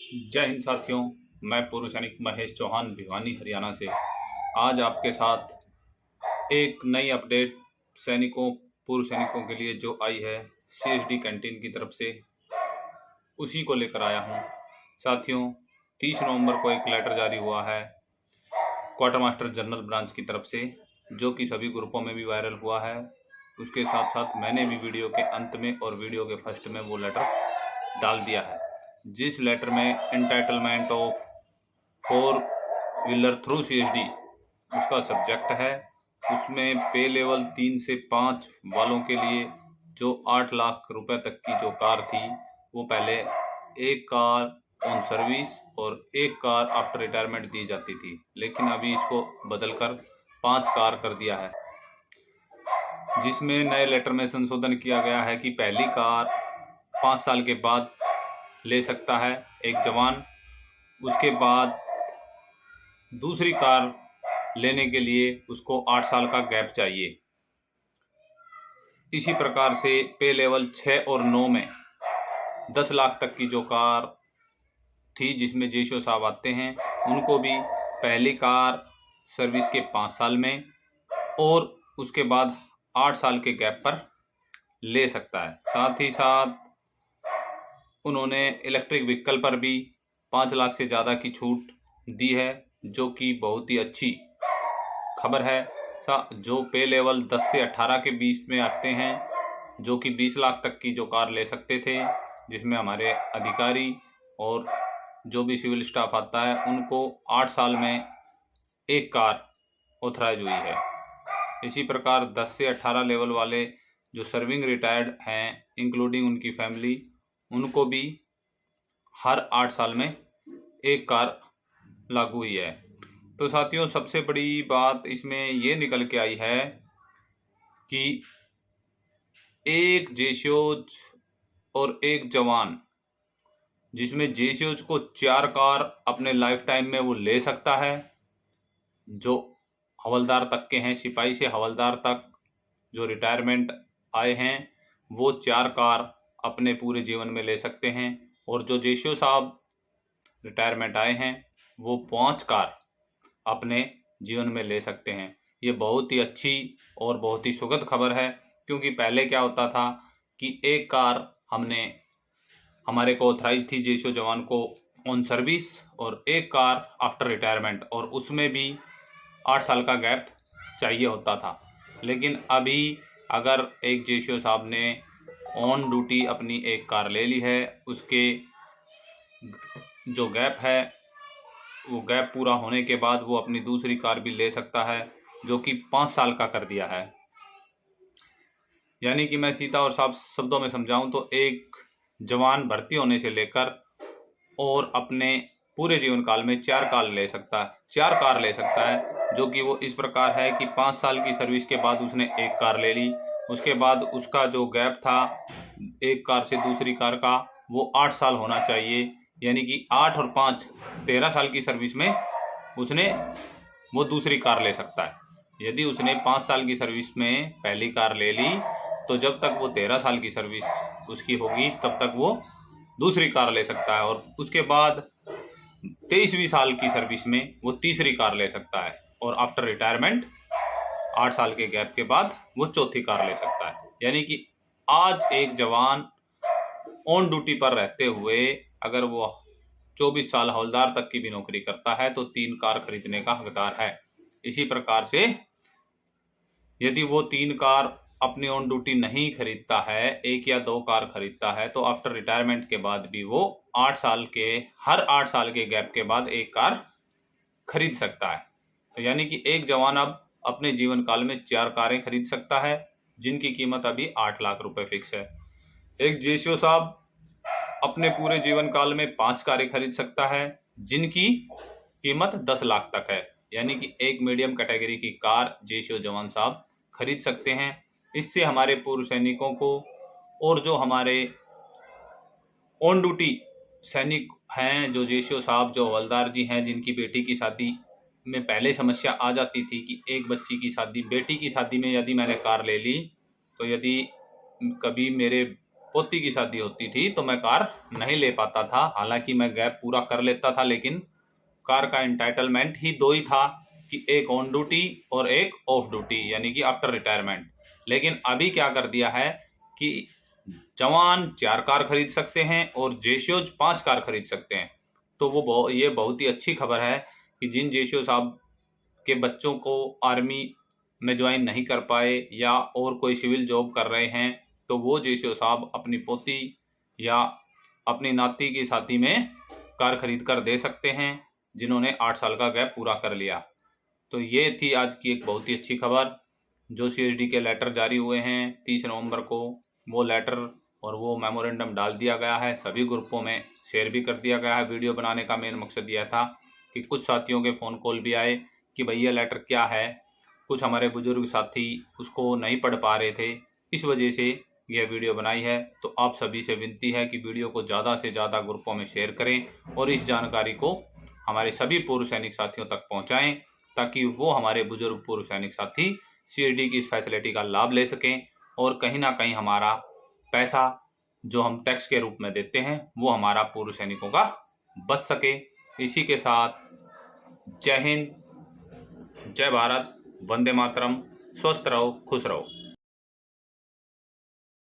जय हिंद साथियों। मैं पूर्व सैनिक महेश चौहान भिवानी हरियाणा से आज आपके साथ एक नई अपडेट सैनिकों पूर्व सैनिकों के लिए जो आई है सीएसडी कैंटीन की तरफ से, उसी को लेकर आया हूं। साथियों, 30 नवंबर को एक लेटर जारी हुआ है क्वार्टर मास्टर जनरल ब्रांच की तरफ से, जो कि सभी ग्रुपों में भी वायरल हुआ है। उसके साथ साथ मैंने भी वीडियो के अंत में और वीडियो के फर्स्ट में वो लेटर डाल दिया है, जिस लेटर में entitlement of 4 wheeler through CSD उसका सब्जेक्ट है। उसमें पे लेवल 3 से 5 वालों के लिए जो 8 लाख रुपए तक की जो कार थी, वो पहले एक कार ऑन सर्विस और एक कार आफ्टर रिटायरमेंट दी जाती थी, लेकिन अभी इसको बदलकर 5 कार कर दिया है, जिसमें नए लेटर में संशोधन किया गया है कि पहली कार 5 साल के बाद ले सकता है एक जवान, उसके बाद दूसरी कार लेने के लिए उसको 8 साल का गैप चाहिए। इसी प्रकार से पे लेवल 6 और 9 में 10 लाख तक की जो कार थी, जिसमें जेशो साहब आते हैं, उनको भी पहली कार सर्विस के 5 साल में और उसके बाद 8 साल के गैप पर ले सकता है। साथ ही साथ उन्होंने इलेक्ट्रिक व्हीकल पर भी 5 लाख से ज़्यादा की छूट दी है, जो कि बहुत ही अच्छी खबर है। जो पे लेवल 10 से 18 के बीच में आते हैं, जो कि 20 लाख तक की जो कार ले सकते थे, जिसमें हमारे अधिकारी और जो भी सिविल स्टाफ आता है, उनको 8 साल में एक कार ऑथराइज हुई है। इसी प्रकार 10 से 18 लेवल वाले जो सर्विंग रिटायर्ड हैं, इंक्लूडिंग उनकी फैमिली, उनको भी हर 8 साल में एक कार लागू हुई है। तो साथियों, सबसे बड़ी बात इसमें ये निकल के आई है कि एक जेशोज और एक जवान, जिसमें जेशोज को 4 कार अपने लाइफ टाइम में वो ले सकता है, जो हवलदार तक के हैं, सिपाही से हवलदार तक जो रिटायरमेंट आए हैं, वो 4 कार अपने पूरे जीवन में ले सकते हैं, और जो जेशो साहब रिटायरमेंट आए हैं, वो 5 कार अपने जीवन में ले सकते हैं। ये बहुत ही अच्छी और बहुत ही सुखद खबर है, क्योंकि पहले क्या होता था कि एक कार हमारे को ऑथराइज थी जेशो जवान को ऑन सर्विस, और एक कार आफ्टर रिटायरमेंट, और उसमें भी 8 साल का गैप चाहिए होता था। लेकिन अभी अगर एक जेशो साहब ने ऑन ड्यूटी अपनी एक कार ले ली है, उसके जो गैप है, वो गैप पूरा होने के बाद वो अपनी दूसरी कार भी ले सकता है, जो कि 5 साल का कर दिया है। यानी कि मैं सीधा और साफ शब्दों में समझाऊं तो एक जवान भर्ती होने से लेकर और अपने पूरे जीवन काल में 4 कार ले सकता है, 4 कार ले सकता है, जो कि वो इस प्रकार है कि 5 साल की सर्विस के बाद उसने एक कार ले ली, उसके बाद उसका जो गैप था एक कार से दूसरी कार का, वो 8 साल होना चाहिए। यानी कि 8 और 5 13 साल की सर्विस में उसने वो दूसरी कार ले सकता है। यदि उसने 5 साल की सर्विस में पहली कार ले ली, तो जब तक वो 13 साल की सर्विस उसकी होगी, तब तक वो दूसरी कार ले सकता है, और उसके बाद 23वीं साल की सर्विस में वो तीसरी कार ले सकता है, और आफ्टर रिटायरमेंट 8 साल के गैप के बाद वो चौथी कार ले सकता है। यानी कि आज एक जवान ऑन ड्यूटी पर रहते हुए अगर वो 24 साल हवलदार तक की भी नौकरी करता है, तो 3 कार खरीदने का हकदार है। इसी प्रकार से यदि वो 3 कार अपनी ऑन ड्यूटी नहीं खरीदता है, 1 या 2 कार खरीदता है, तो आफ्टर रिटायरमेंट के बाद भी वो हर 8 साल के गैप के बाद एक कार खरीद सकता है। तो यानी कि एक जवान अब अपने जीवन काल में 4 कारें खरीद सकता है, जिनकी कीमत अभी 8 लाख रुपए फिक्स है। एक जेसीओ साहब अपने पूरे जीवन काल में 5 कारें खरीद सकता है, जिनकी कीमत 10 लाख तक है। यानी कि एक मीडियम कैटेगरी की कार जेसीओ जवान साहब खरीद सकते हैं। इससे हमारे पूर्व सैनिकों को और जो हमारे ऑन ड्यूटी सैनिक हैं, जो जेसीओ साहब, जो हवलदार जी हैं, जिनकी बेटी की शादी में पहले समस्या आ जाती थी कि एक बच्ची की शादी, बेटी की शादी में यदि मैंने कार ले ली, तो यदि कभी मेरे पोती की शादी होती थी तो मैं कार नहीं ले पाता था। हालांकि मैं गैप पूरा कर लेता था, लेकिन कार का एंटाइटलमेंट ही दो ही था कि एक ऑन ड्यूटी और एक ऑफ ड्यूटी, यानी कि आफ्टर रिटायरमेंट। लेकिन अभी क्या कर दिया है कि जवान 4 कार खरीद सकते हैं और जेशियोज 5 कार खरीद सकते हैं। तो ये बहुत ही अच्छी खबर है कि जिन जेशियो साहब के बच्चों को आर्मी में ज्वाइन नहीं कर पाए या और कोई सिविल जॉब कर रहे हैं, तो वो जेशियो साहब अपनी पोती या अपनी नाती की शादी में कार खरीद कर दे सकते हैं, जिन्होंने 8 साल का गैप पूरा कर लिया। तो ये थी आज की एक बहुत ही अच्छी खबर। जो CSD के लेटर जारी हुए हैं 30 नवंबर को, वो लेटर और वो मेमोरेंडम डाल दिया गया है, सभी ग्रुपों में शेयर भी कर दिया गया है। वीडियो बनाने का मेन मकसद यह था कि कुछ साथियों के फ़ोन कॉल भी आए कि भैया लेटर क्या है। कुछ हमारे बुजुर्ग साथी उसको नहीं पढ़ पा रहे थे, इस वजह से यह वीडियो बनाई है। तो आप सभी से विनती है कि वीडियो को ज़्यादा से ज़्यादा ग्रुपों में शेयर करें और इस जानकारी को हमारे सभी पूर्व सैनिक साथियों तक पहुंचाएं, ताकि वो हमारे बुजुर्ग पूर्व सैनिक साथी CSD की इस फैसिलिटी का लाभ ले सकें और कहीं ना कहीं हमारा पैसा जो हम टैक्स के रूप में देते हैं वो हमारा पूर्व सैनिकों का बच सके। इसी के साथ जय हिंद, जय भारत, वंदे मातरम, स्वस्थ रहो, खुश रहो।